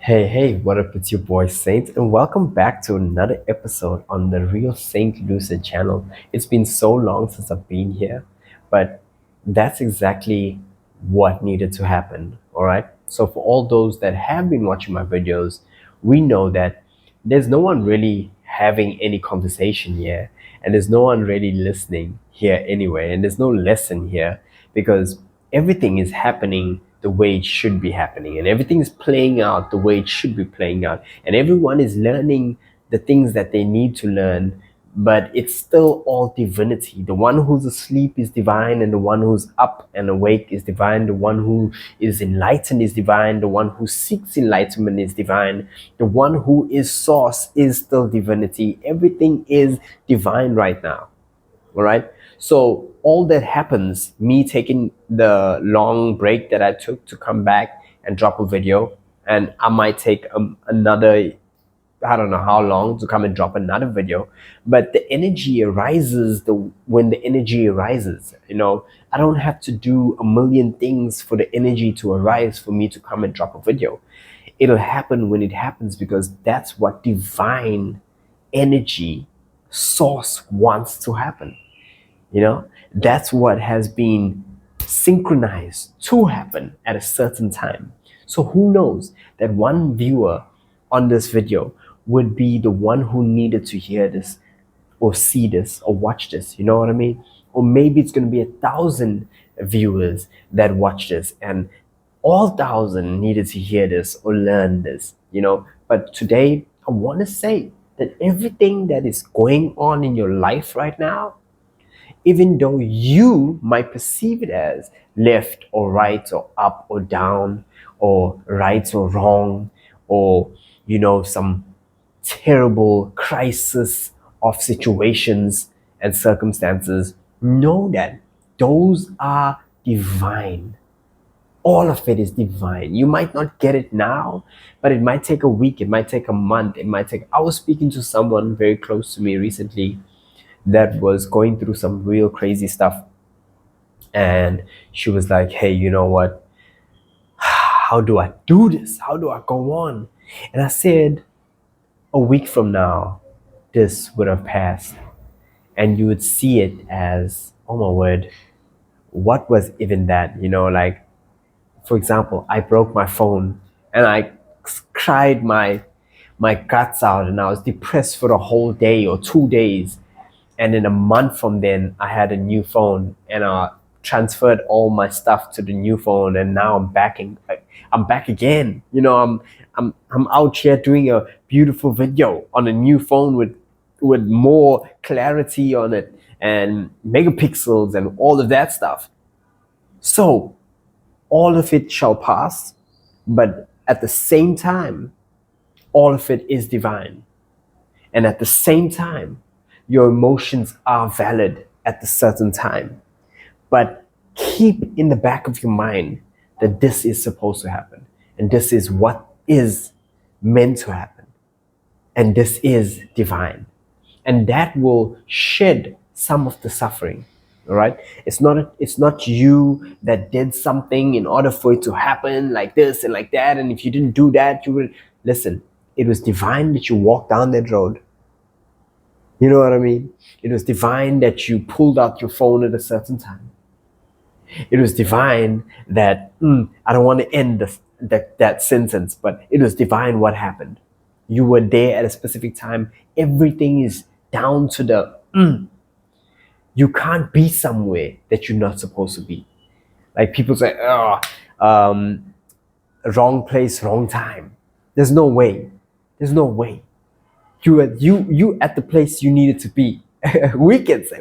Hey, what up? It's your boy Saint, and welcome back to another episode on the Real Saint Lucid channel. It's been so long since I've been here, but that's exactly what needed to happen. All right. So, for all those that have been watching my videos, we know that there's no one really having any conversation here, and there's no one really listening here anyway, and there's no lesson here because everything is happening the way it should be happening, and everything is playing out the way it should be playing out, and everyone is learning the things that they need to learn. But it's still all divinity. The one who's asleep is divine, and the one who's up and awake is divine. The one who is enlightened is divine. The one who seeks enlightenment is divine. The one who is source is still divinity. Everything is divine right now. All right. So all that happens, me taking the long break that I took to come back and drop a video, and I might take another, I don't know how long to come and drop another video, but the energy arises when the energy arises. I don't have to do a million things for the energy to arise for me to come and drop a video. It'll happen when it happens because that's what divine energy source wants to happen. That's what has been synchronized to happen at a certain time. So who knows that one viewer on this video would be the one who needed to hear this or see this or watch this, you know what I mean? Or maybe it's going to be 1,000 viewers that watch this, and all 1,000 needed to hear this or learn this. But today I want to say that everything that is going on in your life right now, even though you might perceive it as left or right or up or down or right or wrong, or some terrible crisis of situations and circumstances, know that those are divine. All of it is divine. You might not get it now, but it might take a week, it might take a month, I was speaking to someone very close to me recently that was going through some real crazy stuff. And she was like, hey, you know what? How do I do this? How do I go on? And I said, a week from now, this would have passed. And you would see it as, oh my word, what was even that? Like, for example, I broke my phone and I cried my guts out, and I was depressed for a whole day or 2 days. And in a month from then, I had a new phone, and I transferred all my stuff to the new phone, and now I'm back again. I'm out here doing a beautiful video on a new phone with more clarity on it and megapixels and all of that stuff. So all of it shall pass, but at the same time, all of it is divine. And at the same time, your emotions are valid at the certain time. But keep in the back of your mind that this is supposed to happen, and this is what is meant to happen, and this is divine. And that will shed some of the suffering. All right. It's not you that did something in order for it to happen like this and like that. And if you didn't do that, you would listen. It was divine that you walked down that road. You know what I mean? It was divine that you pulled out your phone at a certain time. It was divine that, I don't want to end that sentence, but it was divine what happened. You were there at a specific time. Everything is down to the, you can't be somewhere that you're not supposed to be. Like people say, wrong place, wrong time. There's no way. There's no way. You at the place you needed to be. We say,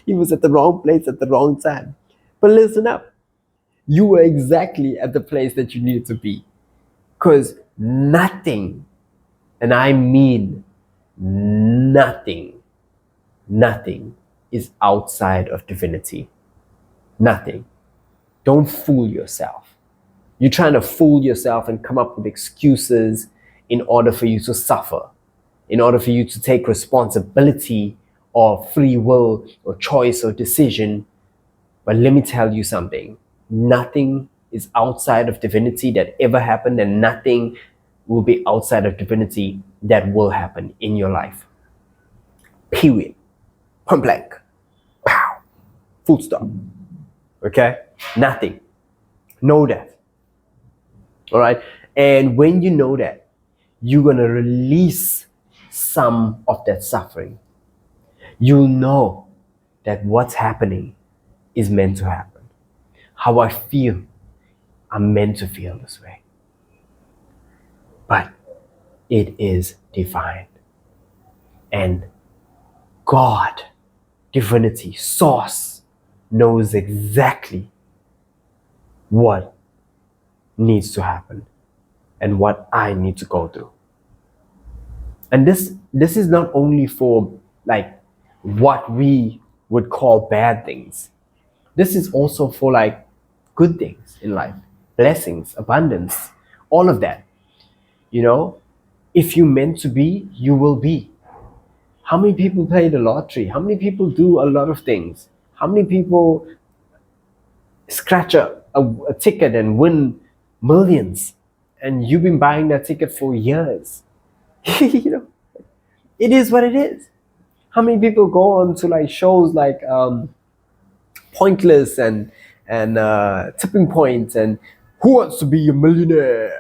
he was at the wrong place at the wrong time. But listen up, you were exactly at the place that you needed to be. Because nothing, and I mean nothing, nothing is outside of divinity. Nothing. Don't fool yourself. You're trying to fool yourself and come up with excuses in order for you to suffer, in order for you to take responsibility or free will or choice or decision. But let me tell you something. Nothing is outside of divinity that ever happened, and nothing will be outside of divinity that will happen in your life. Period. Point blank. Pow. Full stop. Okay? Nothing. Know that. All right? And when you know that, you're going to release some of that suffering. You'll know that what's happening is meant to happen. How I feel, I'm meant to feel this way. But it is divine. And God, divinity, source, knows exactly what needs to happen and what I need to go through. And this is not only for like what we would call bad things. This is also for like good things in life, blessings, abundance, all of that. You know, if you're meant to be, you will be. How many people play the lottery? How many people do a lot of things? How many people scratch a ticket and win millions? And you've been buying that ticket for years. You know, it is what it is. How many people go on to like shows like Pointless and Tipping Point and Who Wants to Be a Millionaire?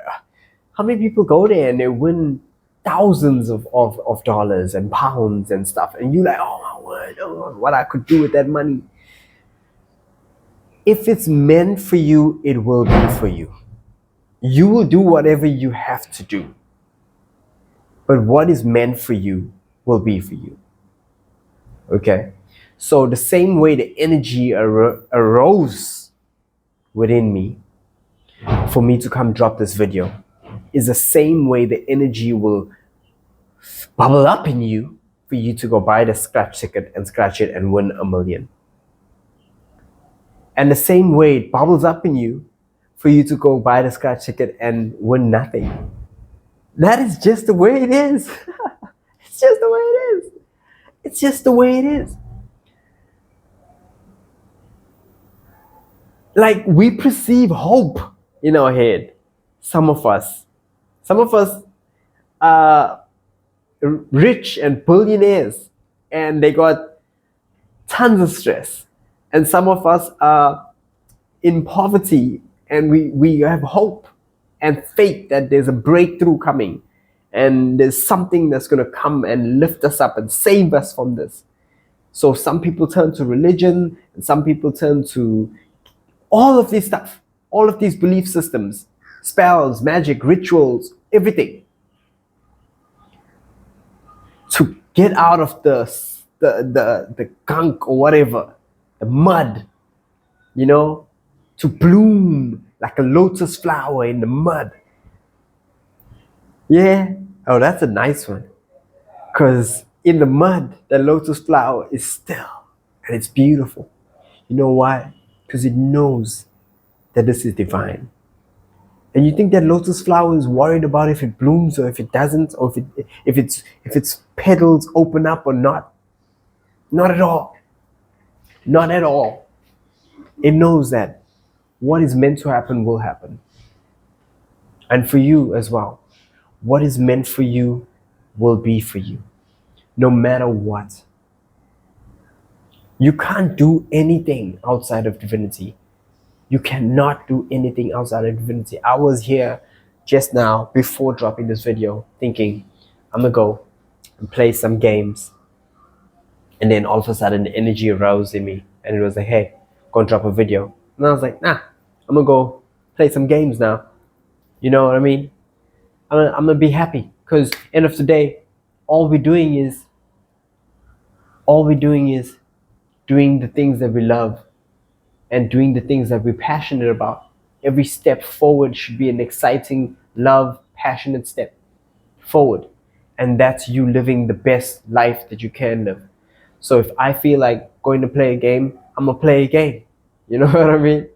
How many people go there and they win thousands of dollars and pounds and stuff, and you're like, oh my word, oh, what I could do with that money. If it's meant for you, it will be for you. You will do whatever you have to do. But what is meant for you will be for you. Okay? So the same way the energy arose within me for me to come drop this video is the same way the energy will bubble up in you for you to go buy the scratch ticket and scratch it and win $1 million. And the same way it bubbles up in you for you to go buy the scratch ticket and win nothing. That is just the way it is. It's just the way it is. It's just the way it is. Like, we perceive hope in our head. Some of us are rich and billionaires and they got tons of stress. And some of us are in poverty and we have hope and faith that there's a breakthrough coming and there's something that's going to come and lift us up and save us from this. So some people turn to religion and some people turn to all of this stuff, all of these belief systems, spells, magic, rituals, everything, to get out of the gunk or whatever, the mud, you know, to bloom like a lotus flower in the mud. Yeah, oh, that's a nice one. Because in the mud, the lotus flower is still and it's beautiful. You know why? Because it knows that this is divine. And you think that lotus flower is worried about if it blooms or if it doesn't, or if its petals open up or not? Not at all. Not at all. It knows that what is meant to happen will happen. And for you as well, what is meant for you will be for you, no matter what. You can't do anything outside of divinity. You cannot do anything outside of divinity. I was here just now before dropping this video thinking, I'm gonna go and play some games. And then all of a sudden the energy arose in me and it was like, hey, go and drop a video. And I was like, nah, I'm gonna go play some games now. You know what I mean? I'm gonna be happy because end of the day, all we're doing is doing the things that we love and doing the things that we're passionate about. Every step forward should be an exciting, love, passionate step forward. And that's you living the best life that you can live. So if I feel like going to play a game, I'm going to play a game. You know what I mean?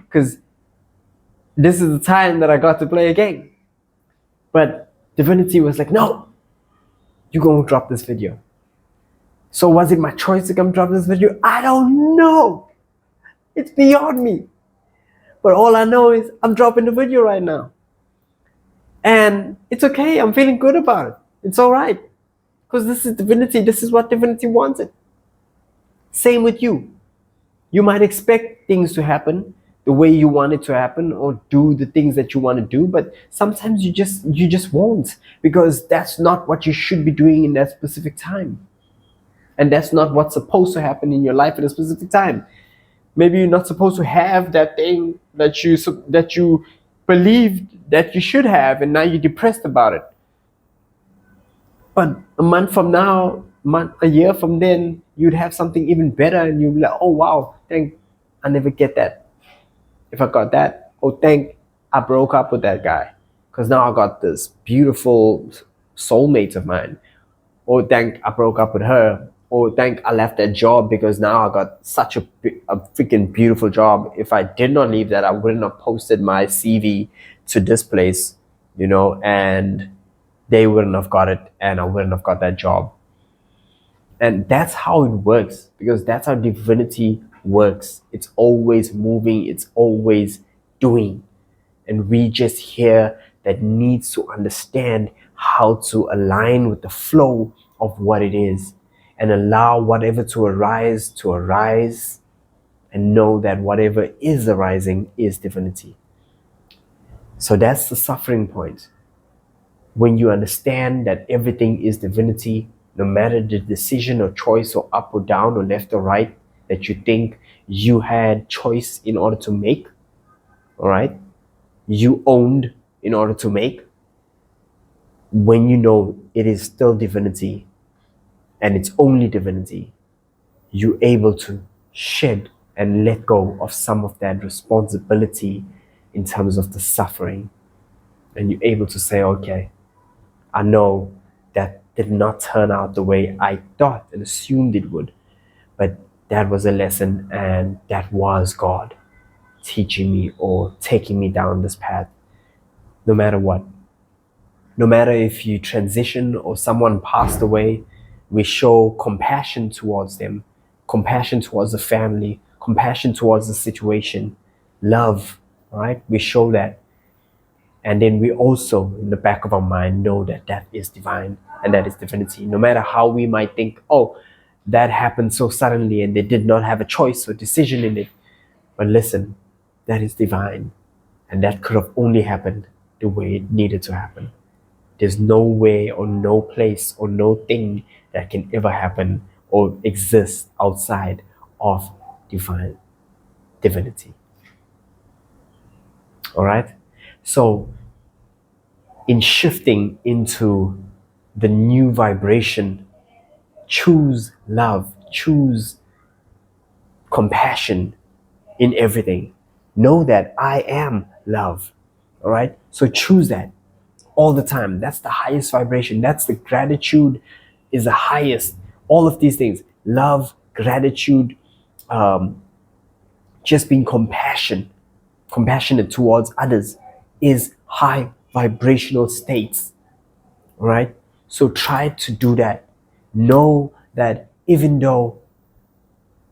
Because this is the time that I got to play a game. But divinity was like, no, you're going to drop this video. So was it my choice to come drop this video? I don't know. It's beyond me. But all I know is I'm dropping the video right now. And it's okay. I'm feeling good about it. It's all right. Because this is divinity. This is what divinity wanted. Same with you. You might expect things to happen the way you want it to happen or do the things that you want to do, but sometimes you just won't, because that's not what you should be doing in that specific time. And that's not what's supposed to happen in your life at a specific time. Maybe you're not supposed to have that thing that you believed that you should have, and now you're depressed about it. But a month from now, a year from then, you'd have something even better, and you'll be like, oh wow, thank I never get that. If I got that, oh thank I broke up with that guy, because now I got this beautiful soulmate of mine. Oh thank I broke up with her. Oh thank I left that job, because now I got such a freaking beautiful job. If I did not leave that, I wouldn't have posted my CV to this place, and they wouldn't have got it, and I wouldn't have got that job. And that's how it works, because that's how divinity works. It's always moving, it's always doing. And we just here that needs to understand how to align with the flow of what it is, and allow whatever to arise, and know that whatever is arising is divinity. So that's the suffering point. When you understand that everything is divinity, no matter the decision or choice or up or down or left or right that you think you had choice in order to make, all right, you owned in order to make, when you know it is still divinity and it's only divinity, you're able to shed and let go of some of that responsibility in terms of the suffering. And you're able to say, okay, I know that did not turn out the way I thought and assumed it would, but that was a lesson, and that was God teaching me or taking me down this path. No matter what, no matter if you transition or someone passed away, we show compassion towards them, compassion towards the family, compassion towards the situation, love, right? We show that. And then we also, in the back of our mind, know that that is divine and that is divinity. No matter how we might think, oh, that happened so suddenly and they did not have a choice or decision in it. But listen, that is divine. And that could have only happened the way it needed to happen. There's no way or no place or no thing that can ever happen or exist outside of divine divinity. All right? So, in shifting into the new vibration, choose love, choose compassion in everything. Know that I am love. All right? So choose that all the time. That's the highest vibration. That's the gratitude is the highest. All of these things, love, gratitude, just being compassionate towards others, is high vibrational states. All right? So try to do that. Know that even though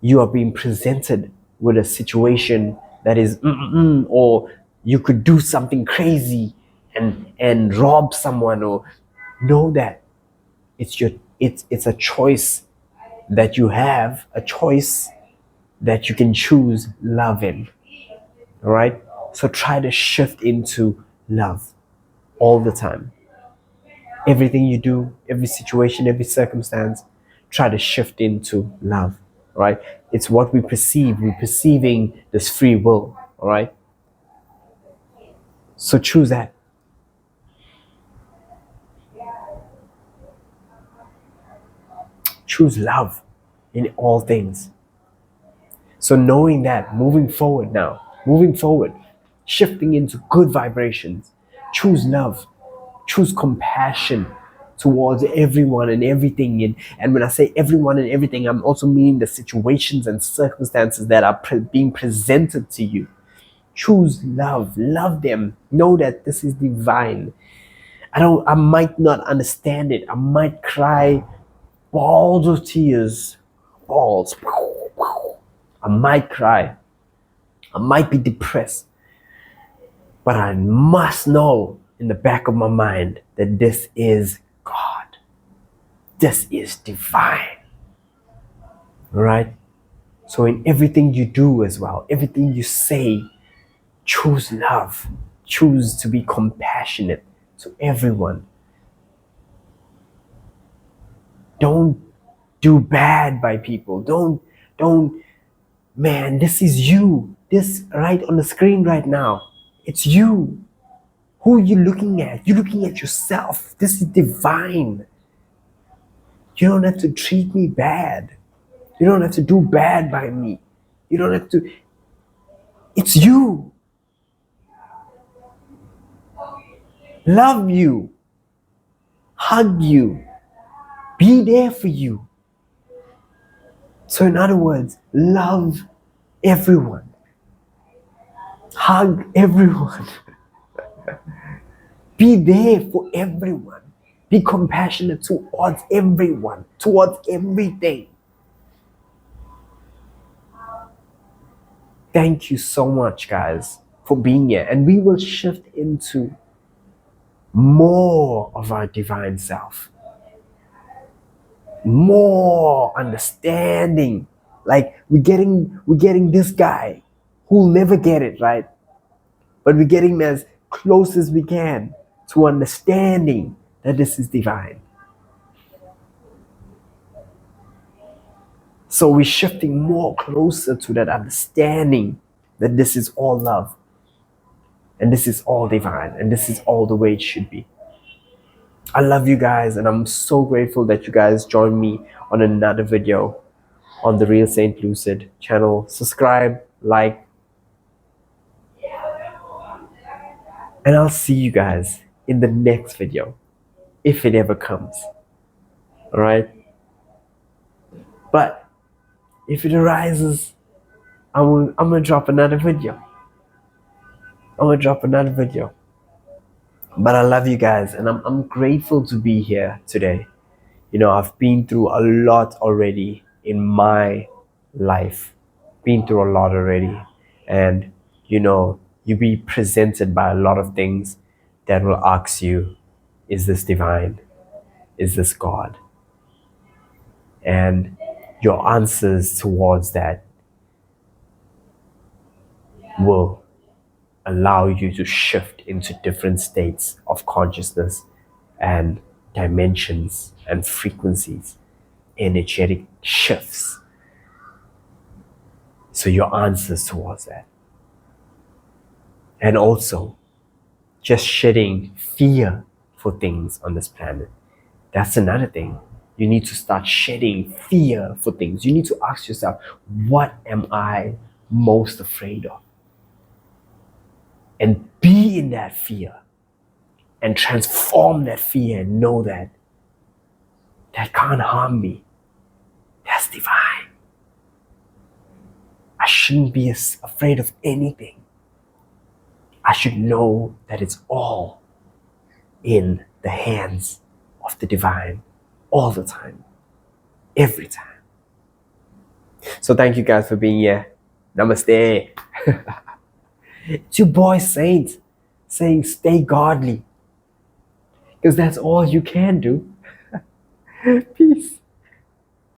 you are being presented with a situation that is or you could do something crazy and rob someone, or know that it's a choice that you have, a choice that you can choose love in. All right? So try to shift into love all the time. Everything you do, every situation, every circumstance, try to shift into love. All right? It's what we perceive. We're perceiving this free will. All right? So choose that. Choose love in all things. So knowing that, moving forward, shifting into good vibrations, choose love, choose compassion towards everyone and everything. And when I say everyone and everything, I'm also meaning the situations and circumstances that are being presented to you. Choose love them. Know that this is divine. I might not understand it. I might cry balls of tears, balls. I might cry. I might be depressed. But I must know in the back of my mind that this is God. This is divine. Right? So in everything you do as well, everything you say, choose love. Choose to be compassionate to everyone. Don't do bad by people. Don't, man, this is you. This right on the screen right now. It's you. Who are you looking at? You're looking at yourself. This is divine. You don't have to treat me bad. You don't have to do bad by me. You don't have to. It's you. Love you. Hug you. Be there for you. So, in other words, love everyone. Hug everyone. Be there for everyone. Be compassionate towards everyone, towards everything. Thank you so much, guys, for being here. And we will shift into more of our divine self, more understanding. Like we're getting this guy who'll never get it, right? But we're getting as close as we can to understanding that this is divine. So we're shifting more closer to that understanding that this is all love and this is all divine and this is all the way it should be. I love you guys and I'm so grateful that you guys joined me on another video on the Real Saint Lucid channel. Subscribe, like, and I'll see you guys in the next video if it ever comes. All right? But if it arises, I'm gonna drop another video. But I love you guys and I'm grateful to be here today. You know, I've been through a lot already in my life. Been through a lot already. And you know, you be presented by a lot of things that will ask you, is this divine? Is this God? And your answers towards that will allow you to shift into different states of consciousness and dimensions and frequencies, energetic shifts. So your answers towards that. And also just shedding fear for things on this planet. That's another thing. You need to start shedding fear for things. You need to ask yourself, what am I most afraid of? And be in that fear and transform that fear and know that that can't harm me. That's divine. I shouldn't be afraid of anything. I should know that it's all in the hands of the divine all the time, every time. So thank you guys for being here. Namaste. It's your boy Saint saying stay godly, because that's all you can do. Peace.